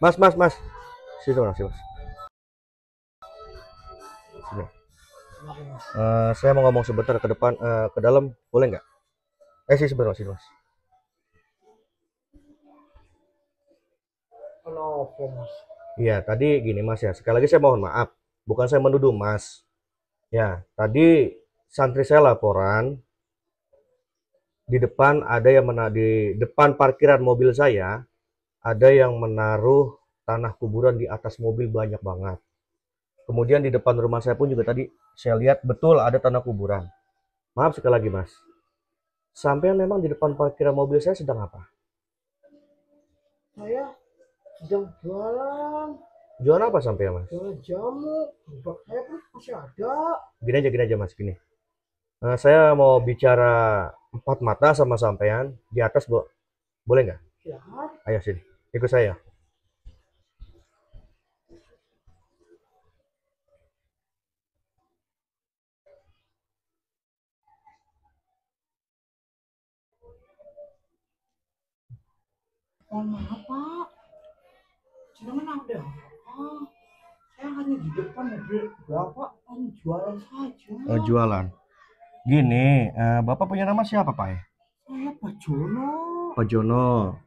Mas. Sini mas, sini mas. Sini. Saya mau ngomong sebentar ke depan, ke dalam, boleh nggak? Sih sebentar, sini mas. Kenapa mas? Iya, tadi gini mas ya. Sekali lagi saya mohon maaf. Bukan saya menuduh mas. Ya, tadi santri saya laporan di depan ada yang di depan parkiran mobil saya ada yang menaruh tanah kuburan di atas mobil banyak banget. Kemudian di depan rumah saya pun juga tadi saya lihat betul ada tanah kuburan. Maaf sekali lagi mas. Sampai memang di depan parkiran mobil saya sedang apa? Saya sedang jualan. Jualan apa sampai mas? Jualan jamu. Gerobak saya pun masih ada. Gini aja mas, gini. Saya mau bicara empat mata sama sampean di atas, boleh nggak? Silahkan. Ayo sini, ikut saya. Mohon maaf pak. Jangan ada. Saya hanya di depan mobil bapak hanya jualan saja. Jualan. Gini, bapak punya nama siapa pak ya? Saya Pak Jono. Pak Jono.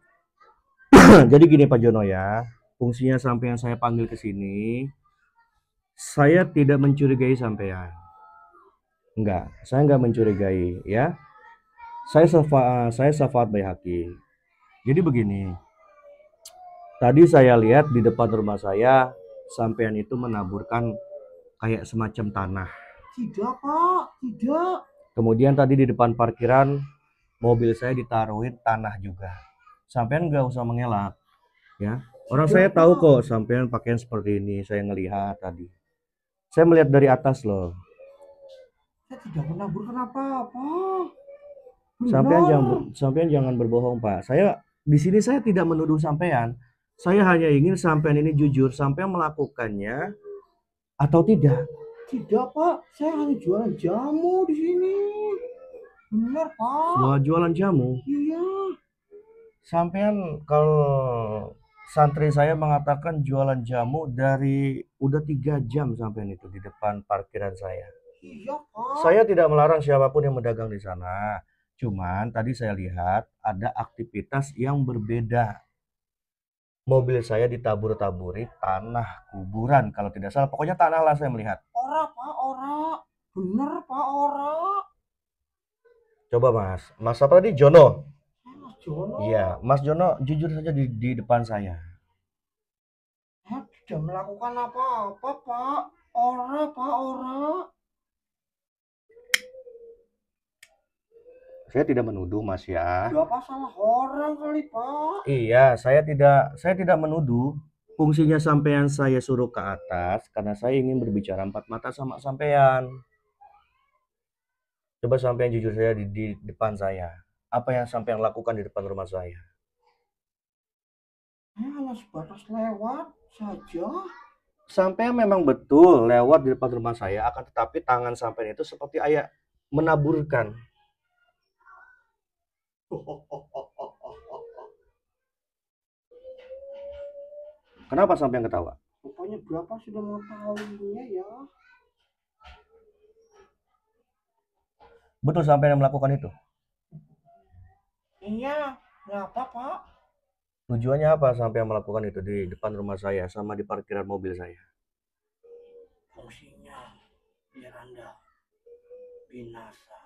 Jadi gini Pak Jono ya, fungsinya sampean saya panggil ke sini, saya tidak mencurigai sampean. Enggak, saya enggak mencurigai ya. Saya Syafaat Baihaqi. Jadi begini, tadi saya lihat di depan rumah saya, sampean itu menaburkan kayak semacam tanah. Tidak pak, tidak. Kemudian tadi di depan parkiran mobil saya ditaruhin tanah juga. Sampean nggak usah mengelak, ya. Orang saya tahu kok sampean pakaian seperti ini. Saya ngelihat tadi. Saya melihat dari atas loh. Saya tidak menaburkan apa-apa. Sampean jangan berbohong, Pak. Di sini saya tidak menuduh sampean. Saya hanya ingin sampean ini jujur, sampean melakukannya atau tidak. Tidak pak, saya hanya jualan jamu di sini. Benar pak. Jualan jamu. Iya. Sampean kalau santri saya mengatakan jualan jamu dari udah 3 jam sampean itu di depan parkiran saya. Iya pak. Saya tidak melarang siapapun yang mendagang di sana. Cuman tadi saya lihat ada aktivitas yang berbeda. Mobil saya ditabur-taburi tanah kuburan kalau tidak salah. Pokoknya tanah lah saya melihat. Ora pak, ora. Bener pak, ora. Coba mas. Mas apa tadi? Jono? Mas Jono. Iya, Mas Jono jujur saja di depan saya. Saya tidak melakukan apa-apa pak. Ora pak, ora. Saya tidak menuduh mas ya. Bapak salah orang kali pak. Iya, saya tidak menuduh. Fungsinya sampean saya suruh ke atas karena saya ingin berbicara empat mata sama sampean. Coba sampean jujur saja di depan saya. Apa yang sampean lakukan di depan rumah saya? Saya hanya sebatas lewat saja. Sampean memang betul lewat di depan rumah saya, akan tetapi tangan sampean itu seperti ayah menaburkan. Kenapa sampean ketawa? Rupanya Bapak sudah mengetahuinya ya. Betul sampean yang melakukan itu? Iya, kenapa Pak? Tujuannya apa sampean melakukan itu di depan rumah saya sama di parkiran mobil saya? Fungsinya biar Anda binasa.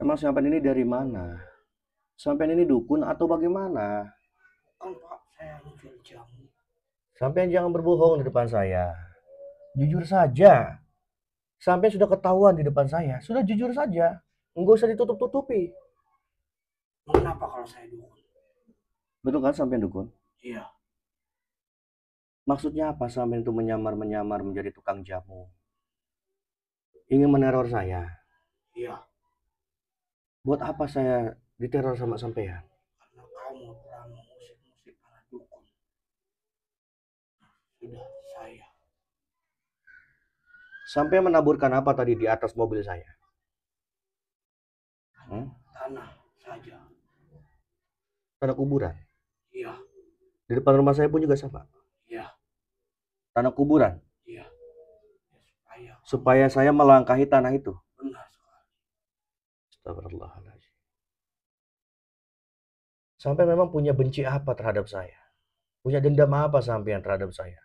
Emang sampean ini dari mana? Sampean ini dukun atau bagaimana? Kan Pak, saya hanya jual jamu. Sampean jangan berbohong di depan saya. Jujur saja. Sampean sudah ketahuan di depan saya. Sudah jujur saja. Enggak usah ditutup-tutupi. Kenapa kalau saya dukun? Betul kan sampean dukun? Iya. Maksudnya apa sampean itu menyamar-menyamar menjadi tukang jamu? Ingin meneror saya? Iya. Buat apa saya diteror sama sampean? Karena kamu telah mengusik-musik para dukun. Sudah saya. Sampai menaburkan apa tadi di atas mobil saya? Tanah saja. Tanah kuburan. Iya. Di depan rumah saya pun juga sama. Iya, Tanah kuburan. iya. Ya, Supaya saya melangkahi tanah itu. benar sekali. Astagfirullahaladzim. Sampai memang punya benci apa terhadap saya? Punya dendam apa sampean terhadap saya?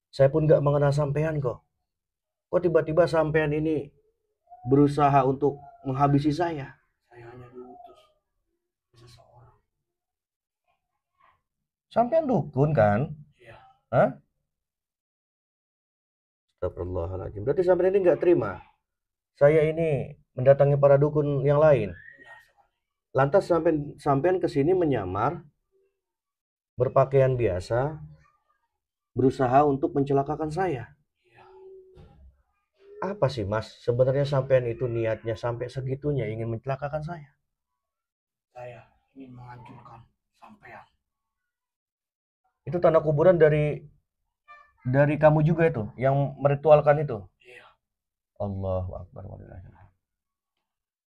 Saya pun gak mengenal sampean kok. Kok tiba-tiba sampean ini berusaha untuk menghabisi saya? Saya hanya diutus seseorang. Sampean dukun kan? Iya. Hah? Astagfirullahaladzim. Berarti sampean ini nggak terima saya ini mendatangi para dukun yang lain. Benar sekali. Lantas sampean kesini menyamar, berpakaian biasa, berusaha untuk mencelakakan saya. Iya. Apa sih mas? Sebenarnya sampean itu niatnya sampai segitunya ingin mencelakakan saya. Saya ingin menghancurkan sampean. Itu tanah kuburan dari kamu juga itu yang meritualkan itu. Iya. Allahu Akbar.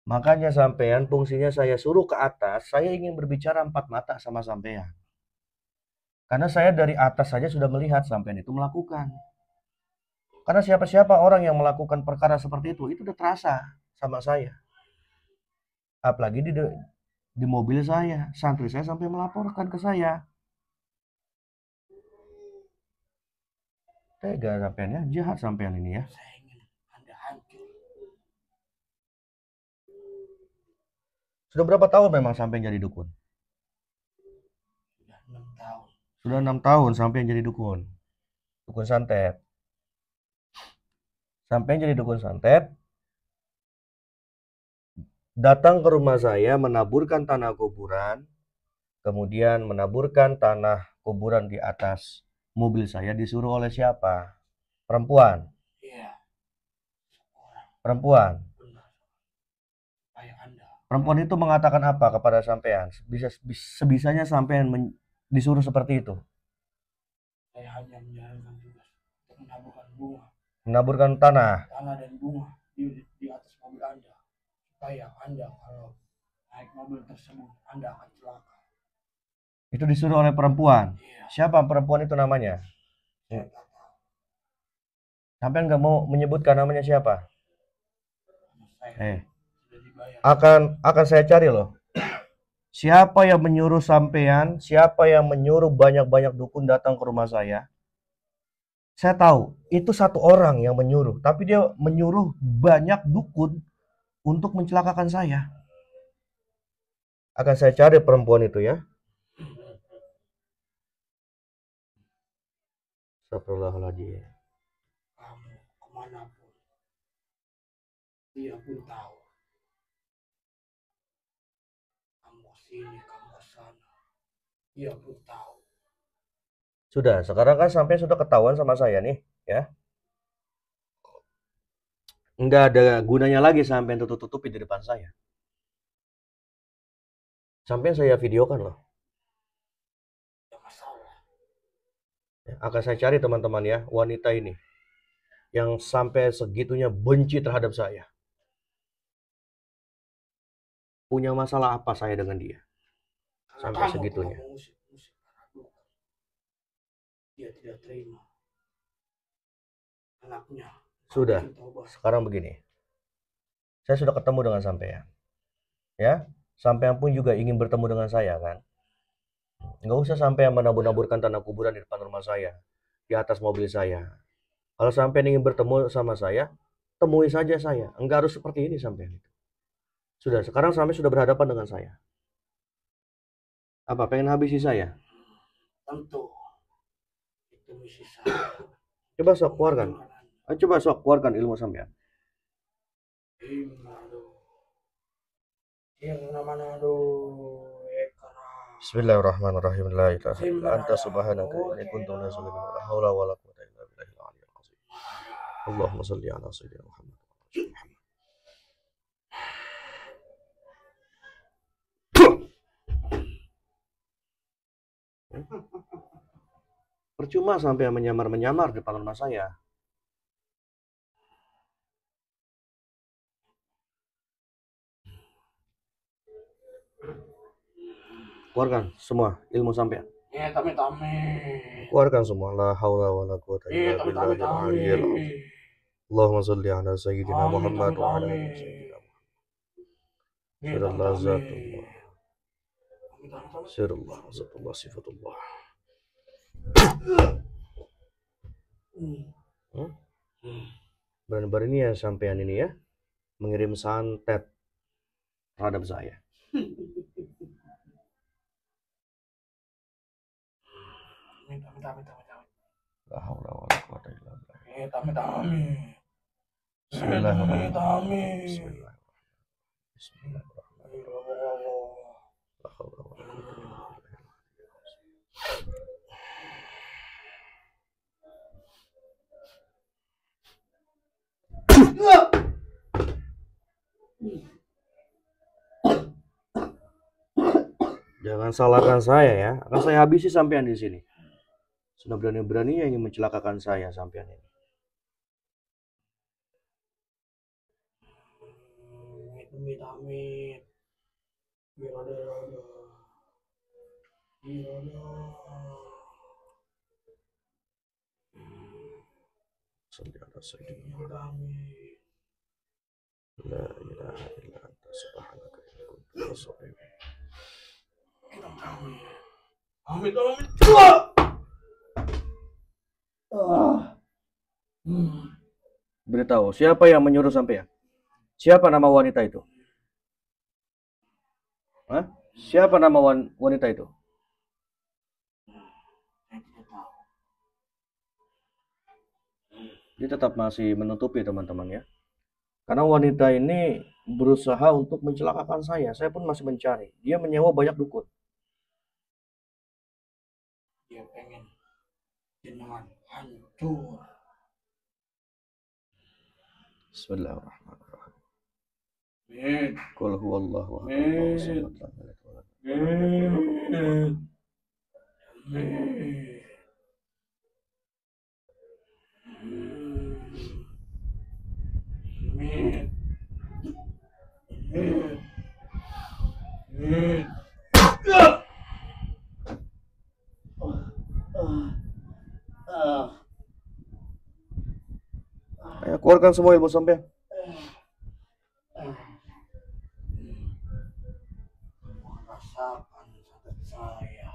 Makanya sampean fungsinya saya suruh ke atas, saya ingin berbicara empat mata sama sampean. Karena saya dari atas saja sudah melihat sampean itu melakukan. Karena siapa-siapa orang yang melakukan perkara seperti itu udah terasa sama saya. Apalagi di mobil saya, santri saya sampai melaporkan ke saya. Tega sampean ya, jahat sampean ini ya. Saya ingin Anda hancur. Sudah berapa tahun memang sampean jadi dukun? Sudah 6 tahun. Sudah 6 tahun sampean jadi dukun. Dukun santet. Sampean jadi dukun santet, datang ke rumah saya menaburkan tanah kuburan, kemudian menaburkan tanah kuburan di atas mobil saya disuruh oleh siapa? Perempuan. Iya. Seorang. Perempuan. Benar. Kayak Anda. Perempuan itu mengatakan apa kepada sampean? Sebisanya sampean disuruh seperti itu. Saya hanya menjalankan tugas untuk menaburkan bunga. Menaburkan tanah. Tanah dan bunga di atas mobil Anda. Supaya Anda kalau naik mobil tersebut, Anda akan celaka. Itu disuruh oleh perempuan. Iya. Siapa perempuan itu namanya? Saya tak tahu. Sampean nggak mau menyebutkan namanya siapa? Saya sudah dibayar. Akan saya cari loh. Siapa yang menyuruh sampean, siapa yang menyuruh banyak-banyak dukun datang ke rumah saya? Saya tahu, itu satu orang yang menyuruh, tapi dia menyuruh banyak dukun untuk mencelakakan saya. Akan saya cari perempuan itu ya. Astagfirullahaladzim. Kamu kemanapun, dia pun tahu. Kamu kesini, kamu kesana, dia pun tahu. Sudah, sekarang kan sampai sudah ketahuan sama saya nih, ya. Nggak ada gunanya lagi sampai tutup-tutupi di depan saya. Sampai saya videokan loh. Tidak masalah. Akan saya cari teman-teman ya, wanita ini. Yang sampai segitunya benci terhadap saya. Punya masalah apa saya dengan dia? Sampai Kamu segitunya. telah mengusik dia tidak terima. Anaknya. Sudah, sekarang begini. Saya sudah ketemu dengan sampean. Ya, sampean pun juga ingin bertemu dengan saya kan? Nggak usah sampean menabur-naburkan tanah kuburan di depan rumah saya, di atas mobil saya. Kalau sampean ingin bertemu sama saya, temui saja saya. Enggak harus seperti ini sampean. Sudah, sekarang sampai sudah berhadapan dengan saya. Apa, pengen habisi saya? Tentu. Itu misi saya. Coba sok keluarkan. Coba sok keluarkan ilmu sampean. Bismillahirrahmanirrahim. La ilaha illa anta subhanaka inni kuntu minaz zalimin. La haula wala quwwata illa billahil aliyyil azim. Allahumma shalli ala sayyidina Muhammad. Percuma sampai menyamar-menyamar di depan rumah saya. Keluarkan semua ilmu sampean. Tame. Keluarkan semua. La haula wala quwata illa billahil aliyyil azim. Allahumma shalli ala sayyidina Muhammad wa ala ali sayyidina Muhammad. Sirallah zatullah. Sirallah zatullah sifatullah. Berani-berani ya sampean ini ya mengirim santet terhadap saya. La haula wala quwata illa billah. Bismillahirrahmanirrahim. Bismillahirrahmanirrahim. La haula wala quwata illa billah. Jangan salahkan saya ya, akan saya habisi sampean di sini. Sudah berani-beraninya ingin mencelakakan saya sampean ini. Amit. Salli ala sayyidina Muhammad. La ilaha illa anta subhanaka inni kuntu minaz zalimin. Amit. Beritahu, siapa yang menyuruh sampean? Siapa nama wanita itu? Hah? Siapa nama wanita itu? Dia tetap masih menutupi teman-teman ya. Karena wanita ini berusaha untuk mencelakakan saya. Saya pun masih mencari. Dia menyewa banyak dukun. Dia pengen jenengan hancur. Bismillahirrahmanirrahim. Amin. Qul huwallahu ahad. Ayo keluarkan semua ilmu sampean. Rasakan santet saya.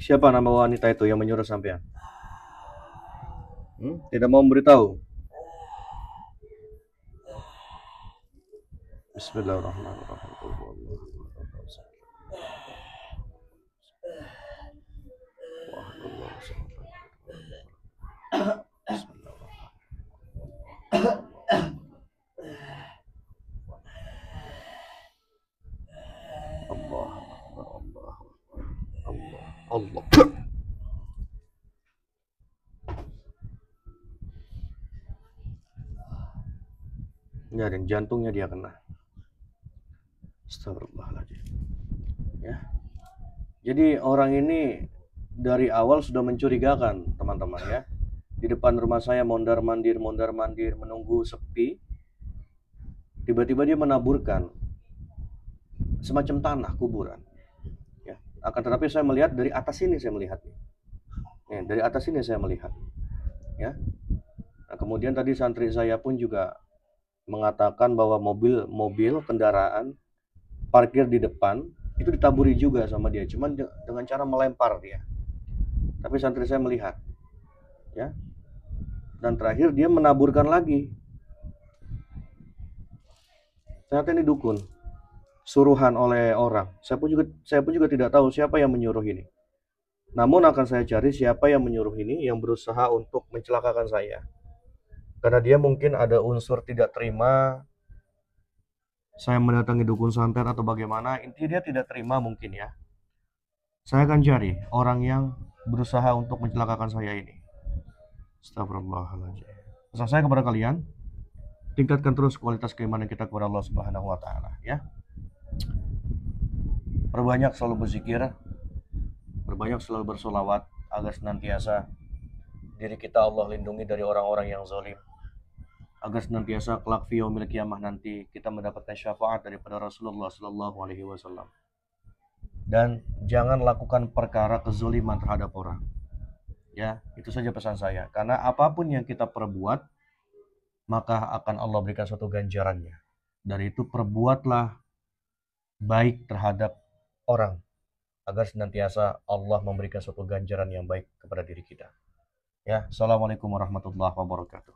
Siapa nama wanita itu yang menyuruh sampean? Tidak mau memberitahu. Bismillahirrahmanirrahim. Allah. Ya, dan jantungnya dia kena. Astagfirullahaladzim. Ya. Jadi orang ini dari awal sudah mencurigakan, teman-teman ya. Di depan rumah saya mondar-mandir, menunggu sepi. Tiba-tiba dia menaburkan semacam tanah kuburan. Ya. Akan tetapi saya melihat dari atas ini saya melihat. Ya, dari atas ini saya melihat. Ya. Nah, kemudian tadi santri saya pun juga mengatakan bahwa mobil kendaraan parkir di depan itu ditaburi juga sama dia, cuman dengan cara melempar dia. Tapi santri saya melihat, ya. Dan terakhir dia menaburkan lagi. Ternyata ini dukun, suruhan oleh orang. Saya pun juga tidak tahu siapa yang menyuruh ini. Namun akan saya cari siapa yang menyuruh ini yang berusaha untuk mencelakakan saya. Karena dia mungkin ada unsur tidak terima saya mendatangi dukun santet atau bagaimana. Intinya dia tidak terima mungkin ya. Saya akan cari orang yang berusaha untuk mencelakakan saya ini. Astagfirullahaladzim. Pesan saya kepada kalian, tingkatkan terus kualitas keimanan kita kepada Allah Subhanahu wa taala ya. Perbanyak selalu berzikir, perbanyak selalu bersolawat agar senantiasa diri kita Allah lindungi dari orang-orang yang zalim. Agar senantiasa kelak fi yaumil qiyamah nanti kita mendapatkan syafaat daripada Rasulullah sallallahu alaihi wasallam. Dan jangan lakukan perkara kezaliman terhadap orang. Ya, itu saja pesan saya. Karena apapun yang kita perbuat, maka akan Allah berikan suatu ganjarannya. Dari itu perbuatlah baik terhadap orang agar senantiasa Allah memberikan suatu ganjaran yang baik kepada diri kita. Ya, assalamualaikum warahmatullahi wabarakatuh.